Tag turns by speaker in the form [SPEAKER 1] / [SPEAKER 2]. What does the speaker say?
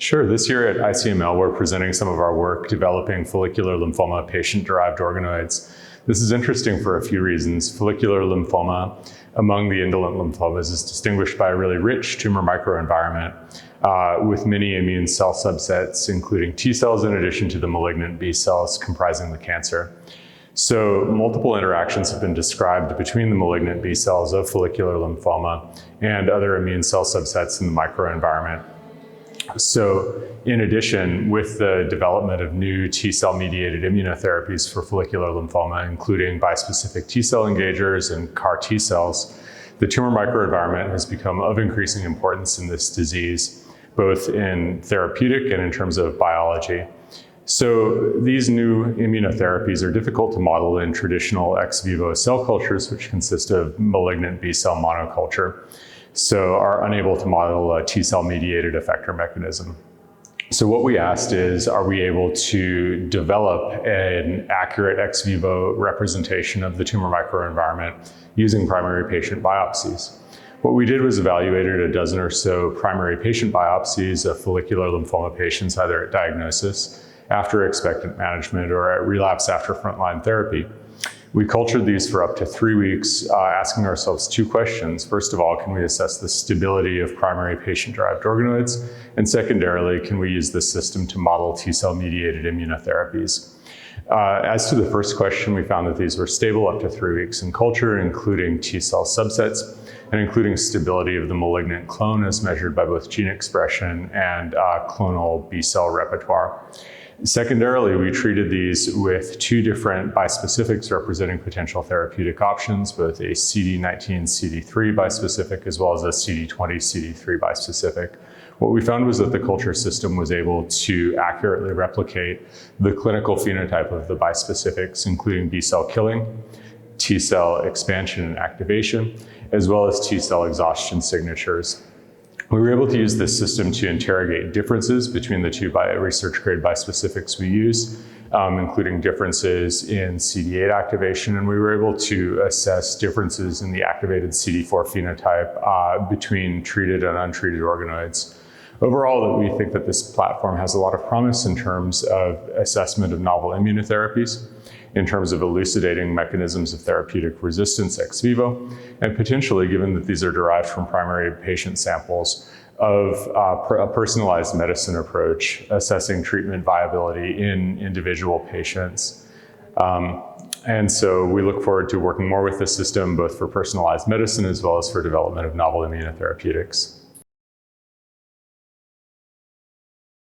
[SPEAKER 1] Sure. This year at ICML, we're presenting some of our work developing follicular lymphoma patient-derived organoids. This is interesting for a few reasons. Follicular lymphoma, among the indolent lymphomas, is distinguished by a really rich tumor microenvironment with many immune cell subsets, including T cells, in addition to the malignant B cells comprising the cancer. So multiple interactions have been described between the malignant B cells of follicular lymphoma and other immune cell subsets in the microenvironment. So in addition, with the development of new T-cell mediated immunotherapies for follicular lymphoma, including bispecific T-cell engagers and CAR T-cells, the tumor microenvironment has become of increasing importance in this disease, both in therapeutic and in terms of biology. So these new immunotherapies are difficult to model in traditional ex vivo cell cultures, which consist of malignant B-cell monoculture, so are unable to model a T-cell mediated effector mechanism. So what we asked is, are we able to develop an accurate ex vivo representation of the tumor microenvironment using primary patient biopsies? What we did was evaluated a dozen or so primary patient biopsies of follicular lymphoma patients, either at diagnosis, after expectant management, or at relapse after frontline therapy. We cultured these for up to 3 weeks, asking ourselves two questions. First of all, can we assess the stability of primary patient-derived organoids? And secondarily, can we use this system to model T-cell mediated immunotherapies? As to the first question, we found that these were stable up to 3 weeks in culture, including T-cell subsets, and including stability of the malignant clone as measured by both gene expression and clonal B-cell repertoire. Secondarily, we treated these with two different bispecifics representing potential therapeutic options, both a CD19xCD3 bispecific as well as a CD20xCD3 bispecific. What we found was that the culture system was able to accurately replicate the clinical phenotype of the bispecifics, including B-cell killing, T-cell expansion and activation, as well as T-cell exhaustion signatures. We were able to use this system to interrogate differences between the two research-grade bispecifics we use, including differences in CD8 activation, and we were able to assess differences in the activated CD4 phenotype between treated and untreated organoids. Overall, we think that this platform has a lot of promise in terms of assessment of novel immunotherapies, in terms of elucidating mechanisms of therapeutic resistance ex vivo, and potentially, given that these are derived from primary patient samples, of a personalized medicine approach, assessing treatment viability in individual patients. And so we look forward to working more with this system, both for personalized medicine as well as for development of novel immunotherapeutics.